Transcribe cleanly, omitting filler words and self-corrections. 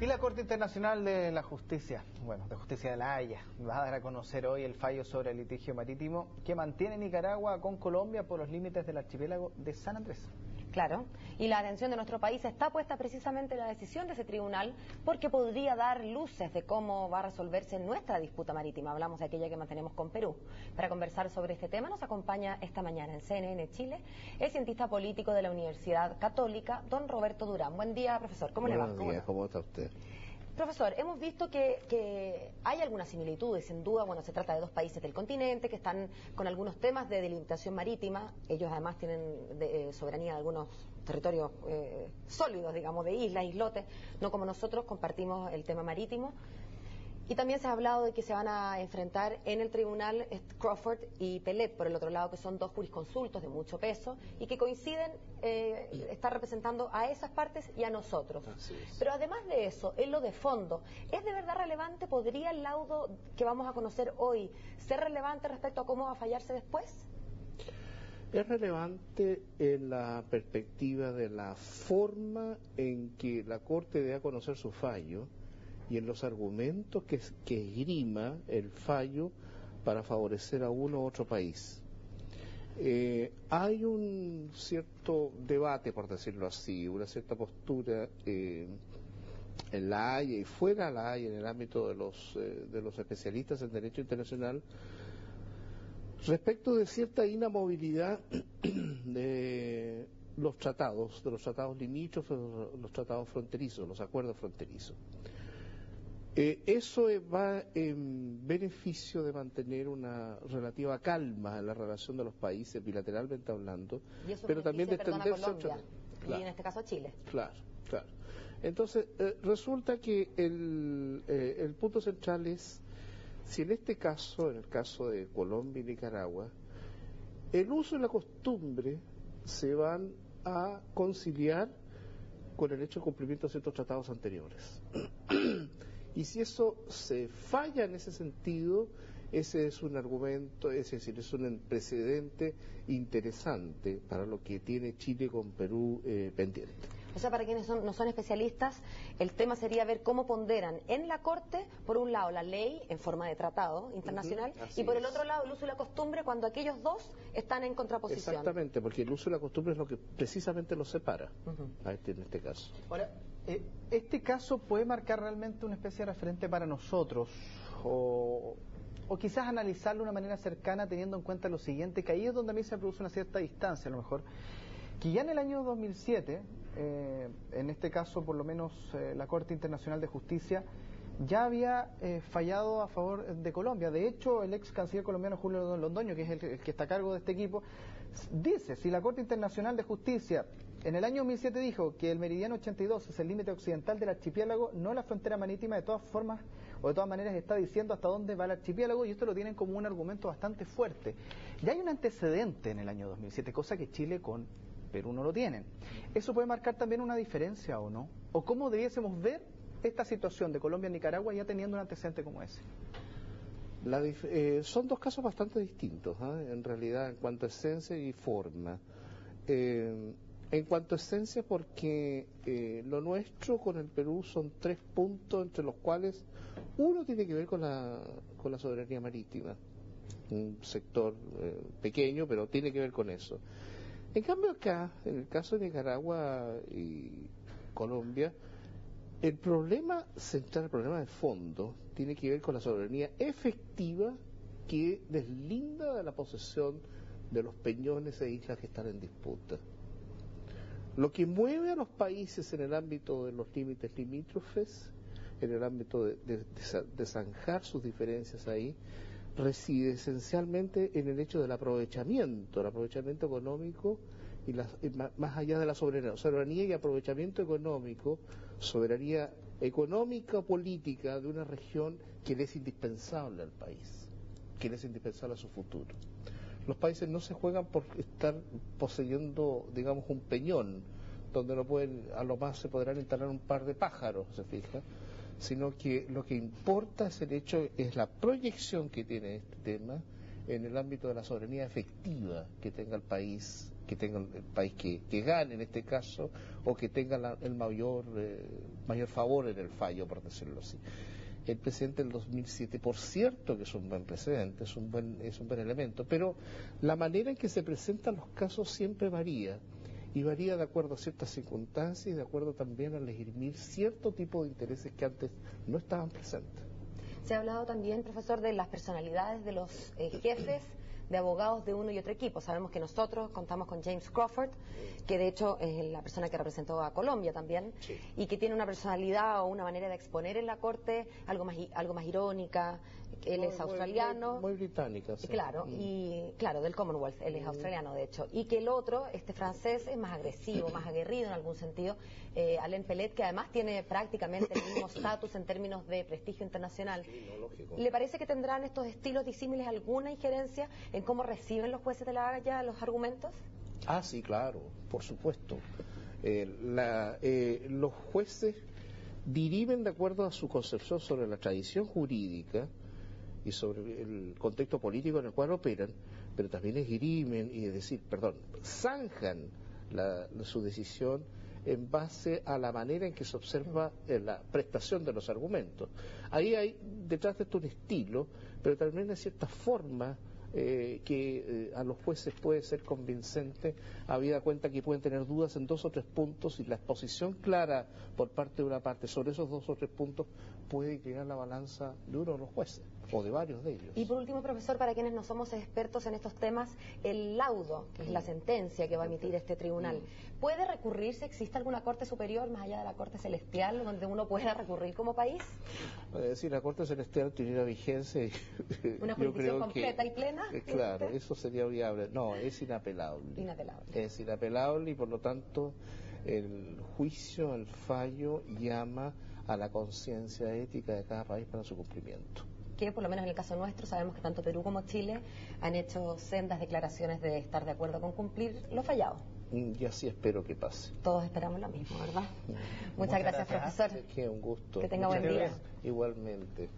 Y la Corte Internacional de la Justicia, de Justicia de la Haya, va a dar a conocer hoy el fallo sobre el litigio marítimo que mantiene Nicaragua con Colombia por los límites del archipiélago de San Andrés. Claro, y la atención de nuestro país está puesta precisamente en la decisión de ese tribunal porque podría dar luces de cómo va a resolverse nuestra disputa marítima. Hablamos de aquella que mantenemos con Perú. Para conversar sobre este tema nos acompaña esta mañana en CNN Chile el cientista político de la Universidad Católica, don Roberto Durán. Buen día, profesor. ¿Cómo le va? Buenos días, ¿cómo está usted? Profesor, hemos visto que hay algunas similitudes, sin duda. Bueno, se trata de dos países del continente que están con algunos temas de delimitación marítima. Ellos además tienen soberanía de algunos territorios sólidos, digamos, de islas, islotes, no como nosotros compartimos el tema marítimo. Y también se ha hablado de que se van a enfrentar en el tribunal Crawford y Pellet, por el otro lado, que son dos jurisconsultos de mucho peso y que coinciden, estar representando a esas partes y a nosotros. Pero además de eso, en lo de fondo, ¿es de verdad relevante? ¿Podría el laudo que vamos a conocer hoy ser relevante respecto a cómo va a fallarse después? Es relevante en la perspectiva de la forma en que la Corte dé a conocer su fallo y en los argumentos que esgrima el fallo para favorecer a uno u otro país. Hay un cierto debate, por decirlo así, una cierta postura en la Haya y fuera de la Haya, en el ámbito de los especialistas en derecho internacional, respecto de cierta inamovilidad de los tratados limítrofes, los tratados fronterizos, los acuerdos fronterizos. Eso va en beneficio de mantener una relativa calma en la relación de los países, bilateralmente hablando, pero también de extenderse a Colombia, y en este caso a Chile. Claro. Entonces, resulta que el punto central es, si en este caso, en el caso de Colombia y Nicaragua, el uso y la costumbre se van a conciliar con el hecho de cumplimiento de ciertos tratados anteriores. Y si eso se falla en ese sentido, ese es un argumento, es decir, es un precedente interesante para lo que tiene Chile con Perú pendiente. O sea, para quienes no son especialistas, el tema sería ver cómo ponderan en la Corte, por un lado, la ley en forma de tratado internacional, y por el otro lado, el uso y la costumbre, cuando aquellos dos están en contraposición. Exactamente, porque el uso y la costumbre es lo que precisamente los separa, en este caso. Ahora, ¿este caso puede marcar realmente una especie de referente para nosotros? O quizás analizarlo de una manera cercana teniendo en cuenta lo siguiente, que ahí es donde a mí se produce una cierta distancia, a lo mejor, que ya en el año 2007, en este caso por lo menos la Corte Internacional de Justicia, ya había fallado a favor de Colombia. De hecho, el ex canciller colombiano Julio Londoño, que es el que está a cargo de este equipo, dice, si la Corte Internacional de Justicia en el año 2007 dijo que el meridiano 82 es el límite occidental del archipiélago, no la frontera marítima, de todas formas o de todas maneras está diciendo hasta dónde va el archipiélago, y esto lo tienen como un argumento bastante fuerte. Ya hay un antecedente en el año 2007, cosa que Chile con Perú no lo tienen. ¿Eso puede marcar también una diferencia o no? ¿O cómo debiésemos ver esta situación de Colombia-Nicaragua ya teniendo un antecedente como ese? Son dos casos bastante distintos, en realidad, en cuanto a esencia y forma. En cuanto a esencia, porque lo nuestro con el Perú son 3 puntos, entre los cuales uno tiene que ver con la soberanía marítima, un sector pequeño, pero tiene que ver con eso. En cambio acá, en el caso de Nicaragua y Colombia, el problema central, el problema de fondo, tiene que ver con la soberanía efectiva que deslinda de la posesión de los peñones e islas que están en disputa. Lo que mueve a los países en el ámbito de los límites limítrofes, en el ámbito de zanjar sus diferencias ahí, reside esencialmente en el hecho del aprovechamiento económico y más allá de la soberanía y aprovechamiento económico, soberanía económica política de una región que le es indispensable al país, que le es indispensable a su futuro. Los países no se juegan por estar poseyendo, digamos, un peñón, donde no pueden, a lo más se podrán instalar un par de pájaros, se fija, sino que lo que importa es el hecho, es la proyección que tiene este tema en el ámbito de la soberanía efectiva que tenga el país, que gane en este caso, o que tenga el mayor favor en el fallo, por decirlo así. El presidente del 2007, por cierto que es un buen precedente, es un buen elemento, pero la manera en que se presentan los casos siempre varía, y varía de acuerdo a ciertas circunstancias y de acuerdo también al esgrimir cierto tipo de intereses que antes no estaban presentes. Se ha hablado también, profesor, de las personalidades de los jefes de abogados de uno y otro equipo. Sabemos que nosotros contamos con James Crawford, que de hecho es la persona que representó a Colombia también, sí, y que tiene una personalidad o una manera de exponer en la corte algo más irónica. Él es australiano. Muy británica, sí. Claro, y claro, del Commonwealth, él es australiano de hecho. Y que el otro, este francés, es más agresivo, más aguerrido en algún sentido. Alain Pellet, que además tiene prácticamente el mismo estatus en términos de prestigio internacional. Sí, no, lógico. ¿Le parece que tendrán estos estilos disímiles alguna injerencia en cómo reciben los jueces de la Haya los argumentos? Ah, sí, claro, por supuesto. Los jueces dirimen de acuerdo a su concepción sobre la tradición jurídica y sobre el contexto político en el cual operan, pero también esgrimen, zanjan su decisión en base a la manera en que se observa la prestación de los argumentos. Ahí hay detrás de esto un estilo, pero también hay cierta forma que a los jueces puede ser convincente, habida cuenta que pueden tener dudas en 2 o 3 puntos, y la exposición clara por parte de una parte sobre esos 2 o 3 puntos puede inclinar la balanza de uno de los jueces, o de varios de ellos. Y por último, profesor, para quienes no somos expertos en estos temas, el laudo, que es la sentencia que va a emitir este tribunal, ¿puede recurrirse? ¿Existe alguna corte superior, más allá de la corte celestial, donde uno pueda recurrir como país? Es decir, la corte celestial tiene una vigencia y ¿Una jurisdicción completa y plena? Claro, eso sería viable. No, es inapelable. Es inapelable, y por lo tanto el juicio, el fallo, llama a la conciencia ética de cada país para su cumplimiento. Que por lo menos en el caso nuestro sabemos que tanto Perú como Chile han hecho sendas declaraciones de estar de acuerdo con cumplir lo fallado. Y así espero que pase. Todos esperamos lo mismo, ¿verdad? Muchas gracias, profesor. Que un gusto. Que tenga buen día. Igualmente.